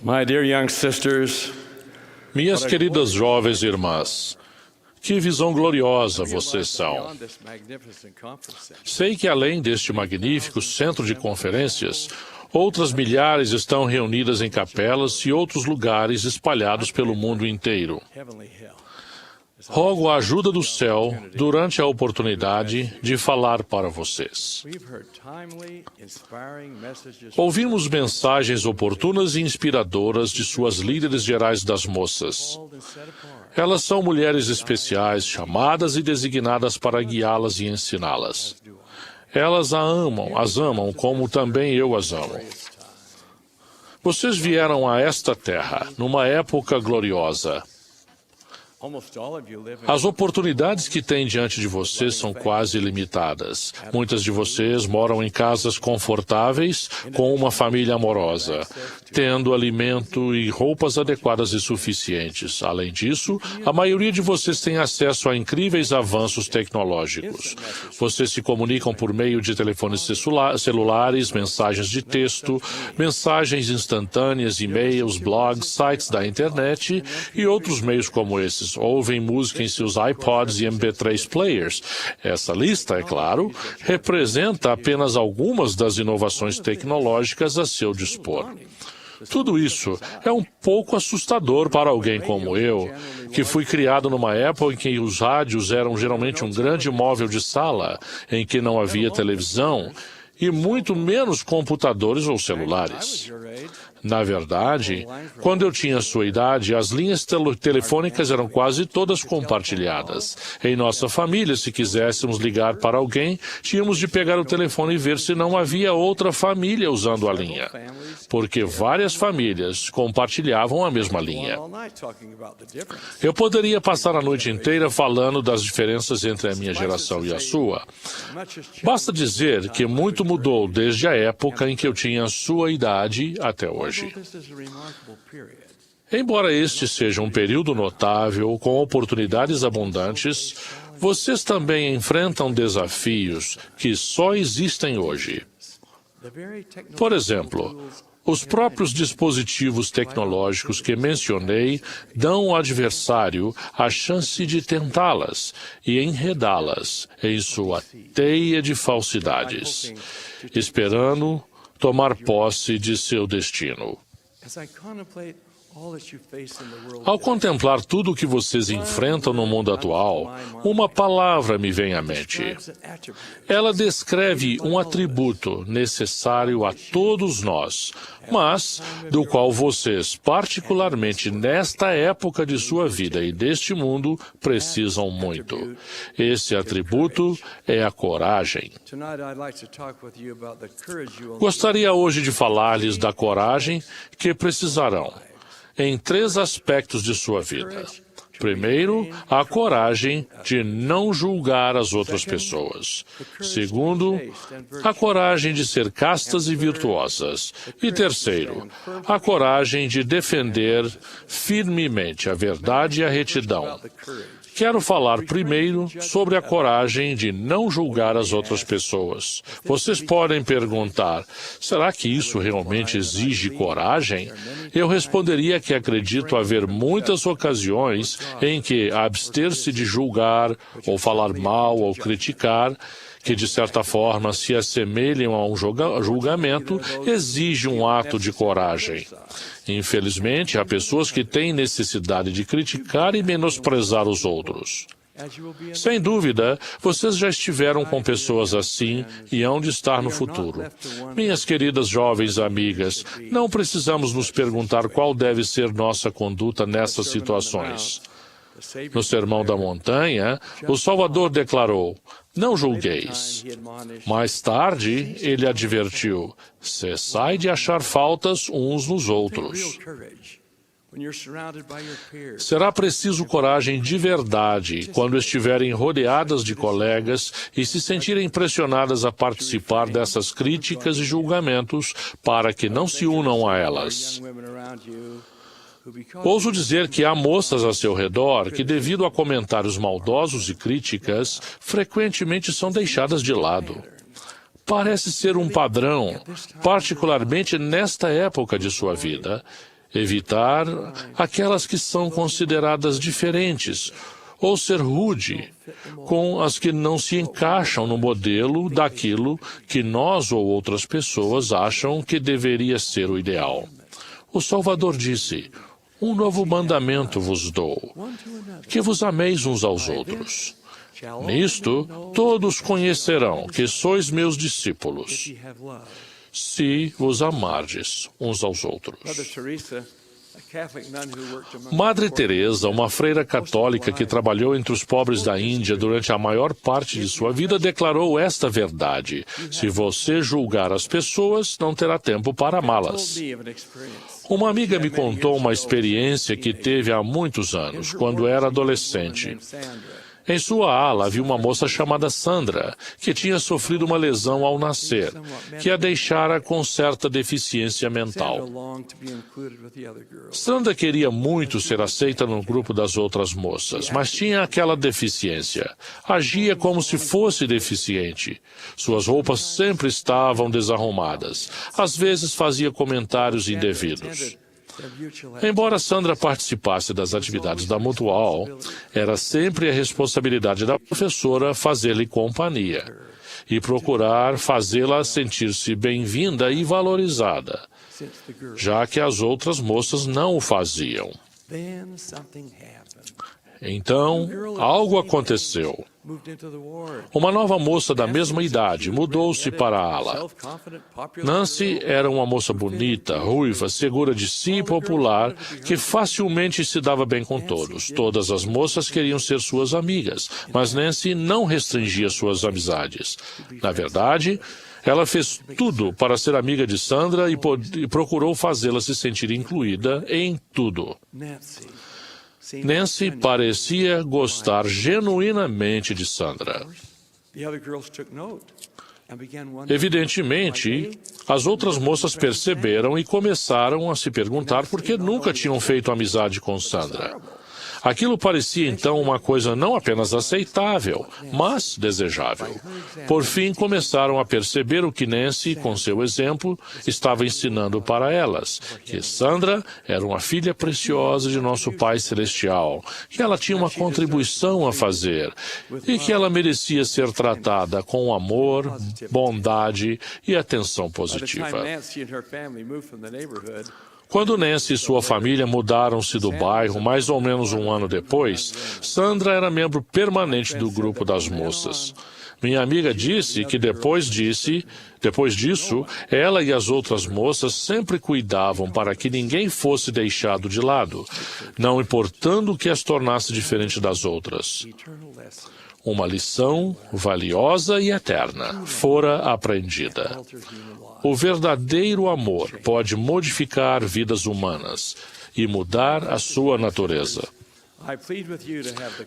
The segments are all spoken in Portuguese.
My dear young sisters, Minhas queridas jovens irmãs, que visão gloriosa vocês são. Sei que além deste magnífico centro de conferências, outras milhares estão reunidas em capelas e outros lugares espalhados pelo mundo inteiro. Rogo a ajuda do céu durante a oportunidade de falar para vocês. Ouvimos mensagens oportunas e inspiradoras de suas líderes gerais das moças. Elas são mulheres especiais, chamadas e designadas para guiá-las e ensiná-las. Elas as amam como também eu as amo. Vocês vieram a esta terra numa época gloriosa. As oportunidades que têm diante de vocês são quase ilimitadas. Muitas de vocês moram em casas confortáveis, com uma família amorosa, tendo alimento e roupas adequadas e suficientes. Além disso, a maioria de vocês tem acesso a incríveis avanços tecnológicos. Vocês se comunicam por meio de telefones celulares, mensagens de texto, mensagens instantâneas, e-mails, blogs, sites da internet e outros meios como esses. Ouvem música em seus iPods e MP3 players. Essa lista, é claro, representa apenas algumas das inovações tecnológicas a seu dispor. Tudo isso é um pouco assustador para alguém como eu, que fui criado numa época em que os rádios eram geralmente um grande móvel de sala, em que não havia televisão e muito menos computadores ou celulares. Na verdade, quando eu tinha sua idade, as linhas telefônicas eram quase todas compartilhadas. Em nossa família, se quiséssemos ligar para alguém, tínhamos de pegar o telefone e ver se não havia outra família usando a linha, porque várias famílias compartilhavam a mesma linha. Eu poderia passar a noite inteira falando das diferenças entre a minha geração e a sua. Basta dizer que muito mudou desde a época em que eu tinha sua idade até hoje. Embora este seja um período notável, com oportunidades abundantes, vocês também enfrentam desafios que só existem hoje. Por exemplo, os próprios dispositivos tecnológicos que mencionei dão ao adversário a chance de tentá-las e enredá-las em sua teia de falsidades, esperando tomar posse de seu destino. Ao contemplar tudo o que vocês enfrentam no mundo atual, uma palavra me vem à mente. Ela descreve um atributo necessário a todos nós, mas do qual vocês, particularmente nesta época de sua vida e deste mundo, precisam muito. Esse atributo é a coragem. Gostaria hoje de falar-lhes da coragem que precisarão em 3 aspectos de sua vida. Primeiro, a coragem de não julgar as outras pessoas. Segundo, a coragem de ser castas e virtuosas. E terceiro, a coragem de defender firmemente a verdade e a retidão. Quero falar primeiro sobre a coragem de não julgar as outras pessoas. Vocês podem perguntar, será que isso realmente exige coragem? Eu responderia que acredito haver muitas ocasiões em que abster-se de julgar, ou falar mal, ou criticar, que de certa forma se assemelham a um julgamento, exige um ato de coragem. Infelizmente, há pessoas que têm necessidade de criticar e menosprezar os outros. Sem dúvida, vocês já estiveram com pessoas assim e hão de estar no futuro. Minhas queridas jovens amigas, não precisamos nos perguntar qual deve ser nossa conduta nessas situações. No Sermão da Montanha, o Salvador declarou, não julgueis. Mais tarde, ele advertiu, cessai de achar faltas uns nos outros. Será preciso coragem de verdade quando estiverem rodeadas de colegas e se sentirem pressionadas a participar dessas críticas e julgamentos para que não se unam a elas. Ouso dizer que há moças a seu redor que, devido a comentários maldosos e críticas, frequentemente são deixadas de lado. Parece ser um padrão, particularmente nesta época de sua vida. evitar aquelas que são consideradas diferentes, ou ser rude com as que não se encaixam no modelo daquilo que nós ou outras pessoas acham que deveria ser o ideal. O Salvador disse: "Um novo mandamento vos dou, que vos ameis uns aos outros. Nisto todos conhecerão que sois meus discípulos, se vos amardes uns aos outros." Madre Teresa, uma freira católica que trabalhou entre os pobres da Índia durante a maior parte de sua vida, declarou esta verdade: se você julgar as pessoas, não terá tempo para amá-las. Uma amiga me contou uma experiência que teve há muitos anos, quando era adolescente. Em sua ala havia uma moça chamada Sandra, que tinha sofrido uma lesão ao nascer, que a deixara com certa deficiência mental. Sandra queria muito ser aceita no grupo das outras moças, mas tinha aquela deficiência. Agia como se fosse deficiente. Suas roupas sempre estavam desarrumadas. Às vezes fazia comentários indevidos. Embora Sandra participasse das atividades da Mutual, era sempre a responsabilidade da professora fazer-lhe companhia e procurar fazê-la sentir-se bem-vinda e valorizada, já que as outras moças não o faziam. Então, algo aconteceu. Uma nova moça da mesma idade mudou-se para a ala. Nancy era uma moça bonita, ruiva, segura de si e popular, que facilmente se dava bem com todos. Todas as moças queriam ser suas amigas, mas Nancy não restringia suas amizades. Na verdade, ela fez tudo para ser amiga de Sandra e procurou fazê-la se sentir incluída em tudo. Nancy parecia gostar genuinamente de Sandra. Evidentemente, as outras moças perceberam e começaram a se perguntar por que nunca tinham feito amizade com Sandra. Aquilo parecia então uma coisa não apenas aceitável, mas desejável. Por fim, começaram a perceber o que Nancy, com seu exemplo, estava ensinando para elas, que Sandra era uma filha preciosa de nosso Pai Celestial, que ela tinha uma contribuição a fazer e que ela merecia ser tratada com amor, bondade e atenção positiva. Quando Nancy e sua família mudaram-se do bairro, mais ou menos um ano depois, Sandra era membro permanente do grupo das moças. Minha amiga disse que depois disso, ela e as outras moças sempre cuidavam para que ninguém fosse deixado de lado, não importando o que as tornasse diferente das outras. Uma lição valiosa e eterna fora aprendida. O verdadeiro amor pode modificar vidas humanas e mudar a sua natureza.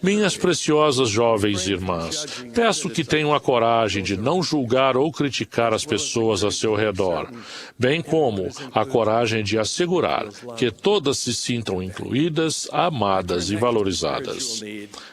Minhas preciosas jovens irmãs, peço que tenham a coragem de não julgar ou criticar as pessoas a seu redor, bem como a coragem de assegurar que todas se sintam incluídas, amadas e valorizadas.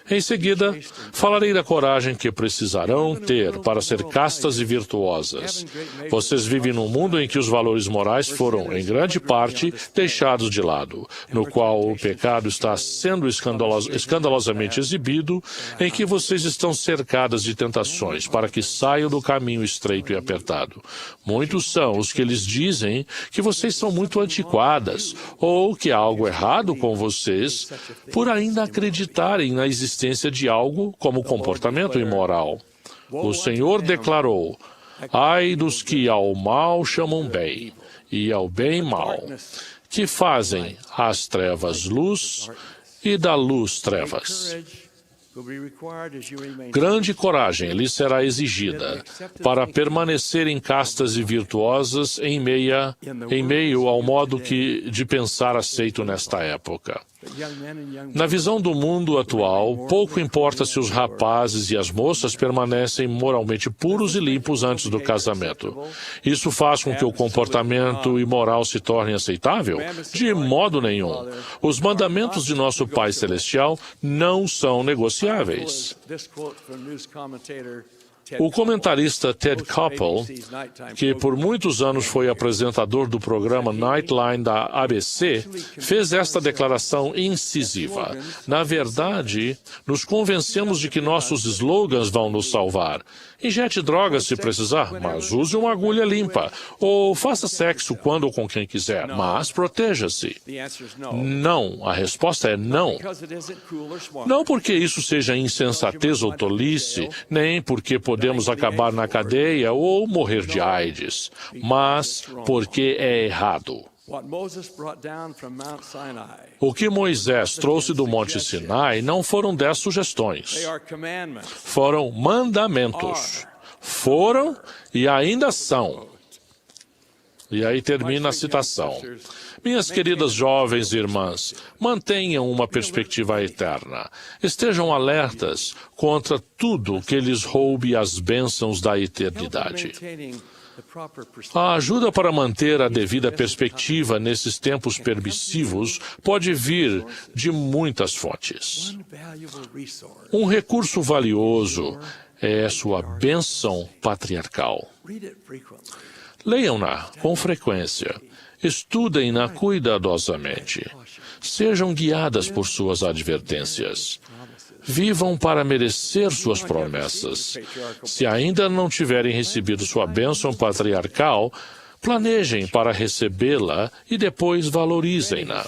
Em seguida, falarei da coragem que precisarão ter para ser castas e virtuosas. Vocês vivem num mundo em que os valores morais foram, em grande parte, deixados de lado, no qual o pecado está sendo escandalosamente exibido, em que vocês estão cercadas de tentações para que saiam do caminho estreito e apertado. Muitos são os que lhes dizem que vocês são muito antiquadas ou que há algo errado com vocês por ainda acreditarem na existência de algo como comportamento imoral. O Senhor declarou: ai dos que ao mal chamam bem e ao bem mal, que fazem às trevas luz e da luz trevas. Grande coragem lhe será exigida para permanecerem castas e virtuosas em meio ao modo de pensar aceito nesta época. Na visão do mundo atual, pouco importa se os rapazes e as moças permanecem moralmente puros e limpos antes do casamento. Isso faz com que o comportamento imoral se torne aceitável? De modo nenhum. Os mandamentos de nosso Pai Celestial não são negociáveis. O comentarista Ted Koppel, que por muitos anos foi apresentador do programa Nightline da ABC, fez esta declaração incisiva. Na verdade, nos convencemos de que nossos slogans vão nos salvar. Injete drogas se precisar, mas use uma agulha limpa. Ou faça sexo quando ou com quem quiser, mas proteja-se. Não, a resposta é não. Não porque isso seja insensatez ou tolice, nem porque podemos acabar na cadeia ou morrer de AIDS, mas porque é errado. O que Moisés trouxe do Monte Sinai não foram 10 sugestões. Foram mandamentos. Foram e ainda são. E aí termina a citação. Minhas queridas jovens irmãs, mantenham uma perspectiva eterna. Estejam alertas contra tudo que lhes roube as bênçãos da eternidade. A ajuda para manter a devida perspectiva nesses tempos permissivos pode vir de muitas fontes. Um recurso valioso é sua bênção patriarcal. Leiam-na com frequência. Estudem-na cuidadosamente. Sejam guiadas por suas advertências. Vivam para merecer suas promessas. Se ainda não tiverem recebido sua bênção patriarcal, planejem para recebê-la e depois valorizem-na.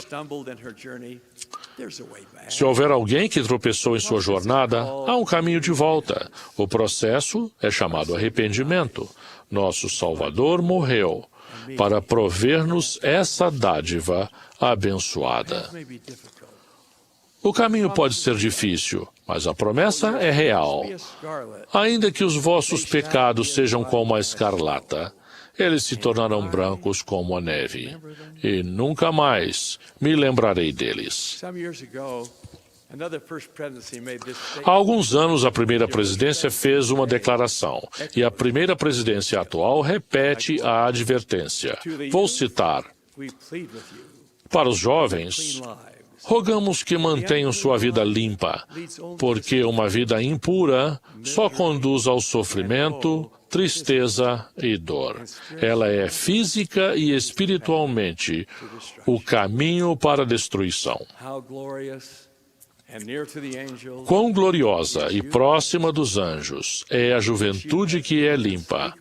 Se houver alguém que tropeçou em sua jornada, há um caminho de volta. O processo é chamado arrependimento. Nosso Salvador morreu para prover-nos essa dádiva abençoada. O caminho pode ser difícil, mas a promessa é real. Ainda que os vossos pecados sejam como a escarlata, eles se tornarão brancos como a neve, e nunca mais me lembrarei deles. Há alguns anos, a primeira presidência fez uma declaração, e a primeira presidência atual repete a advertência. Vou citar: para os jovens, rogamos que mantenham sua vida limpa, porque uma vida impura só conduz ao sofrimento, tristeza e dor. Ela é física e espiritualmente o caminho para a destruição. Quão gloriosa e próxima dos anjos é a juventude que é limpa.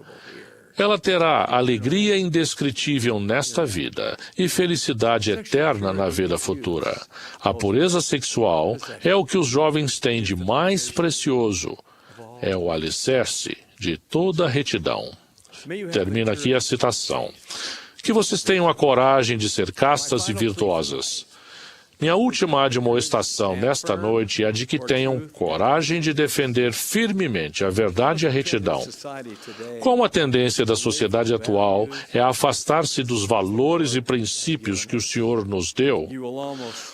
Ela terá alegria indescritível nesta vida e felicidade eterna na vida futura. A pureza sexual é o que os jovens têm de mais precioso. É o alicerce de toda retidão. Termina aqui a citação. Que vocês tenham a coragem de ser castas e virtuosas. Minha última admoestação nesta noite é a de que tenham coragem de defender firmemente a verdade e a retidão. Como a tendência da sociedade atual é afastar-se dos valores e princípios que o Senhor nos deu,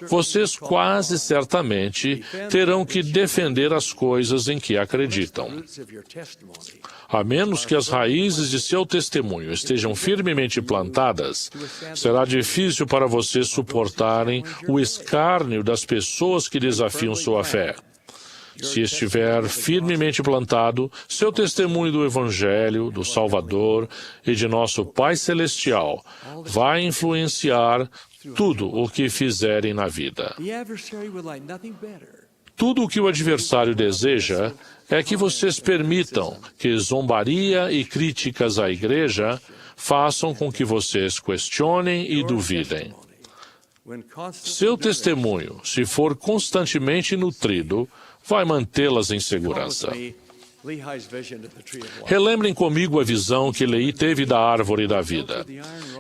vocês quase certamente terão que defender as coisas em que acreditam. A menos que as raízes de seu testemunho estejam firmemente plantadas, será difícil para vocês suportarem o escárnio das pessoas que desafiam sua fé. Se estiver firmemente plantado, seu testemunho do Evangelho, do Salvador e de nosso Pai Celestial vai influenciar tudo o que fizerem na vida. Tudo o que o adversário deseja é que vocês permitam que zombaria e críticas à igreja façam com que vocês questionem e duvidem. Seu testemunho, se for constantemente nutrido, vai mantê-las em segurança. Relembrem comigo a visão que Leí teve da árvore da vida.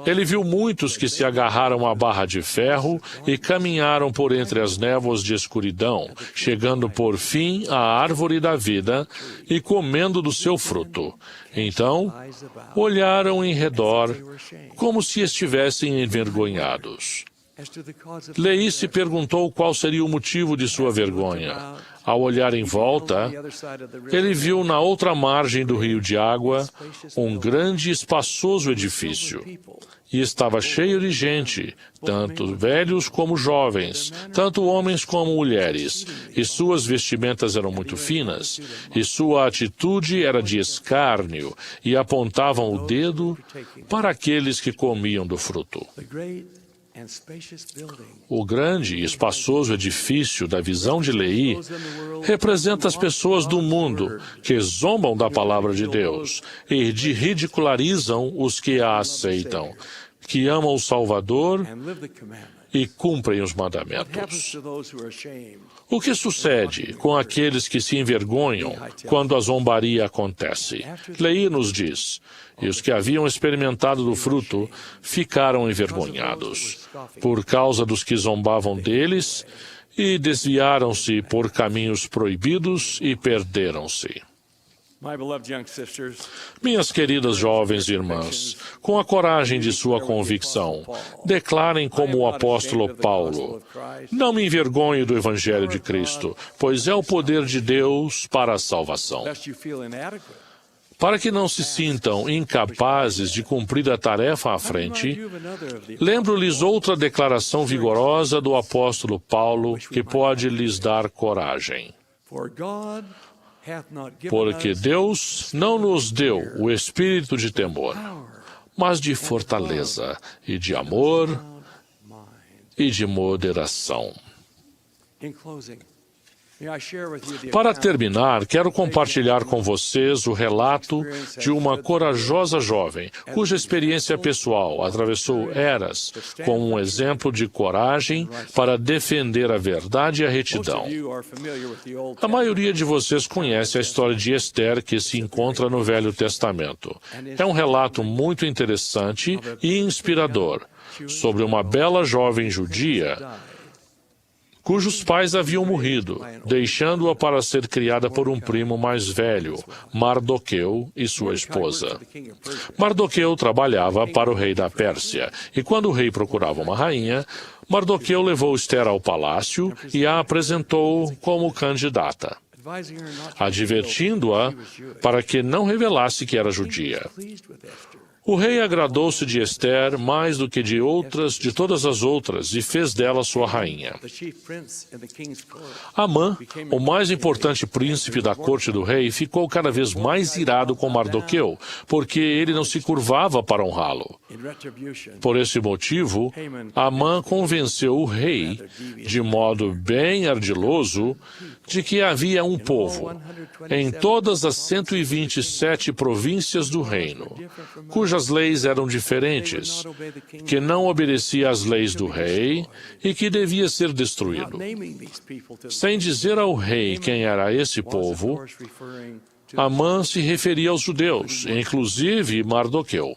Ele viu muitos que se agarraram à barra de ferro e caminharam por entre as névoas de escuridão, chegando por fim à árvore da vida e comendo do seu fruto. Então, olharam em redor como se estivessem envergonhados. Lei se perguntou qual seria o motivo de sua vergonha. Ao olhar em volta, ele viu na outra margem do rio de água um grande e espaçoso edifício. E estava cheio de gente, tanto velhos como jovens, tanto homens como mulheres, e suas vestimentas eram muito finas, e sua atitude era de escárnio, e apontavam o dedo para aqueles que comiam do fruto. O grande e espaçoso edifício da visão de Leí representa as pessoas do mundo que zombam da palavra de Deus e ridicularizam os que a aceitam, que amam o Salvador e cumprem os mandamentos. O que sucede com aqueles que se envergonham quando a zombaria acontece? Leí nos diz: e os que haviam experimentado do fruto ficaram envergonhados, por causa dos que zombavam deles, e desviaram-se por caminhos proibidos e perderam-se. Minhas queridas jovens irmãs, com a coragem de sua convicção, declarem como o apóstolo Paulo: não me envergonhe do Evangelho de Cristo, pois é o poder de Deus para a salvação. Para que não se sintam incapazes de cumprir a tarefa à frente, lembro-lhes outra declaração vigorosa do apóstolo Paulo que pode lhes dar coragem. Porque Deus não nos deu o espírito de temor, mas de fortaleza e de amor e de moderação. Para terminar, quero compartilhar com vocês o relato de uma corajosa jovem, cuja experiência pessoal atravessou eras como um exemplo de coragem para defender a verdade e a retidão. A maioria de vocês conhece a história de Esther, que se encontra no Velho Testamento. É um relato muito interessante e inspirador sobre uma bela jovem judia cujos pais haviam morrido, deixando-a para ser criada por um primo mais velho, Mardoqueu, e sua esposa. Mardoqueu trabalhava para o rei da Pérsia, e quando o rei procurava uma rainha, Mardoqueu levou Esther ao palácio e a apresentou como candidata, advertindo-a para que não revelasse que era judia. O rei agradou-se de Esther mais do que de todas as outras, e fez dela sua rainha. Amã, o mais importante príncipe da corte do rei, ficou cada vez mais irado com Mardoqueu, porque ele não se curvava para honrá-lo. Por esse motivo, Amã convenceu o rei, de modo bem ardiloso, de que havia um povo, em todas as 127 províncias do reino, cujas leis eram diferentes, que não obedecia às leis do rei e que devia ser destruído. Sem dizer ao rei quem era esse povo, Amã se referia aos judeus, inclusive Mardoqueu.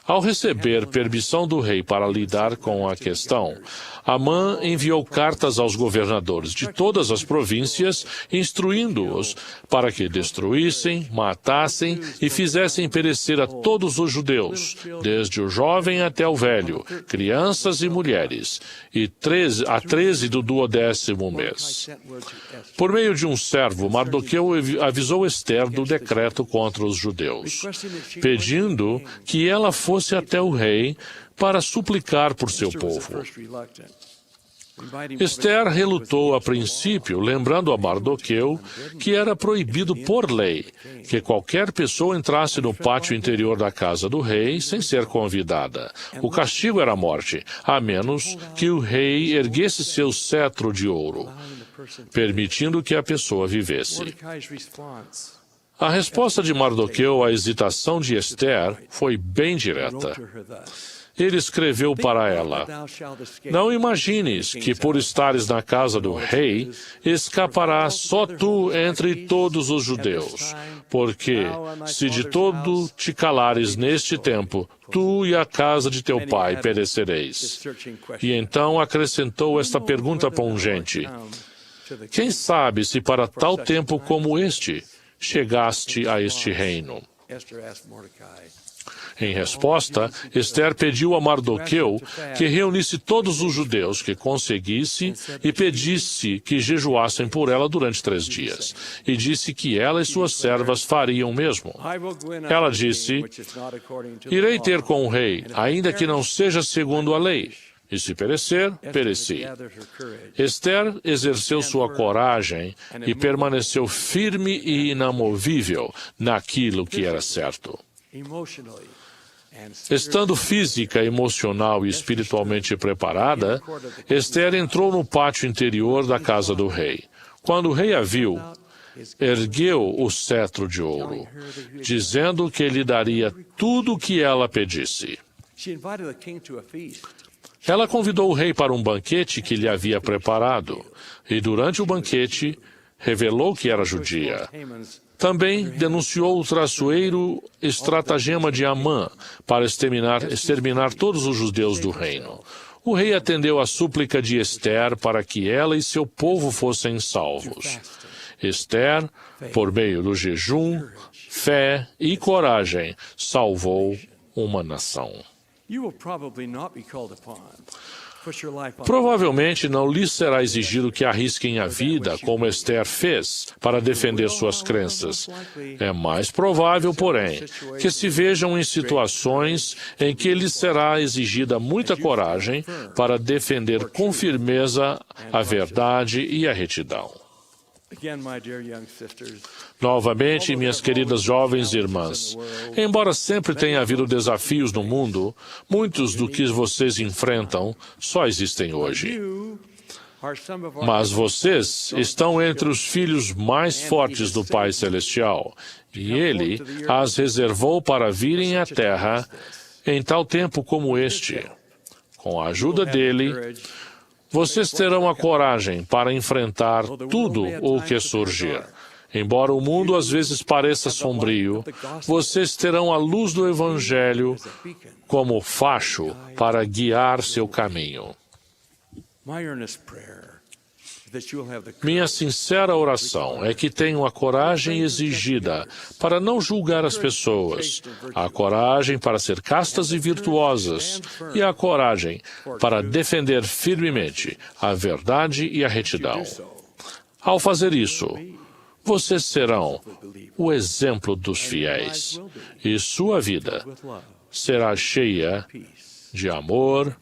Ao receber permissão do rei para lidar com a questão, Amã enviou cartas aos governadores de todas as províncias, instruindo-os para que destruíssem, matassem e fizessem perecer a todos os judeus, desde o jovem até o velho, crianças e mulheres, e a 13 do 12º mês. Por meio de um servo, Mardoqueu avisou Esther do decreto contra os judeus, pedindo que ela fosse até o rei para suplicar por seu povo. Esther relutou a princípio, lembrando a Mardoqueu que era proibido por lei que qualquer pessoa entrasse no pátio interior da casa do rei sem ser convidada. O castigo era a morte, a menos que o rei erguesse seu cetro de ouro, permitindo que a pessoa vivesse. A resposta de Mardoqueu à hesitação de Esther foi bem direta. Ele escreveu para ela: não imagines que por estares na casa do rei, escaparás só tu entre todos os judeus, porque, se de todo te calares neste tempo, tu e a casa de teu pai perecereis. E então acrescentou esta pergunta pungente: quem sabe se para tal tempo como este chegaste a este reino? Em resposta, Esther pediu a Mardoqueu que reunisse todos os judeus que conseguisse e pedisse que jejuassem por ela durante 3 dias. E disse que ela e suas servas fariam o mesmo. Ela disse: irei ter com o rei, ainda que não seja segundo a lei. E se perecer, pereci. Esther exerceu sua coragem e permaneceu firme e inamovível naquilo que era certo. Estando física, emocional e espiritualmente preparada, Esther entrou no pátio interior da casa do rei. Quando o rei a viu, ergueu o cetro de ouro, dizendo que lhe daria tudo o que ela pedisse. Ela convidou o rei para um banquete que lhe havia preparado, e durante o banquete revelou que era judia. Também denunciou o traiçoeiro estratagema de Amã para exterminar todos os judeus do reino. O rei atendeu à súplica de Esther para que ela e seu povo fossem salvos. Esther, por meio do jejum, fé e coragem, salvou uma nação. Provavelmente não lhes será exigido que arrisquem a vida, como Esther fez, para defender suas crenças. É mais provável, porém, que se vejam em situações em que lhes será exigida muita coragem para defender com firmeza a verdade e a retidão. Novamente, minhas queridas jovens irmãs, embora sempre tenha havido desafios no mundo, muitos do que vocês enfrentam só existem hoje. Mas vocês estão entre os filhos mais fortes do Pai Celestial, e Ele as reservou para virem à Terra em tal tempo como este. Com a ajuda dele, vocês terão a coragem para enfrentar tudo o que surgir. Embora o mundo às vezes pareça sombrio, vocês terão a luz do Evangelho como facho para guiar seu caminho. Minha sincera oração é que tenham a coragem exigida para não julgar as pessoas, a coragem para ser castas e virtuosas e a coragem para defender firmemente a verdade e a retidão. Ao fazer isso, vocês serão o exemplo dos fiéis e sua vida será cheia de amor,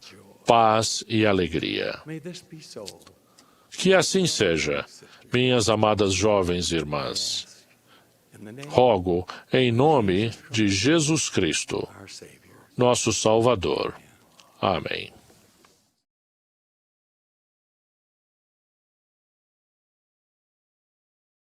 paz e alegria. Que assim seja, minhas amadas jovens irmãs. Rogo em nome de Jesus Cristo, nosso Salvador. Amém.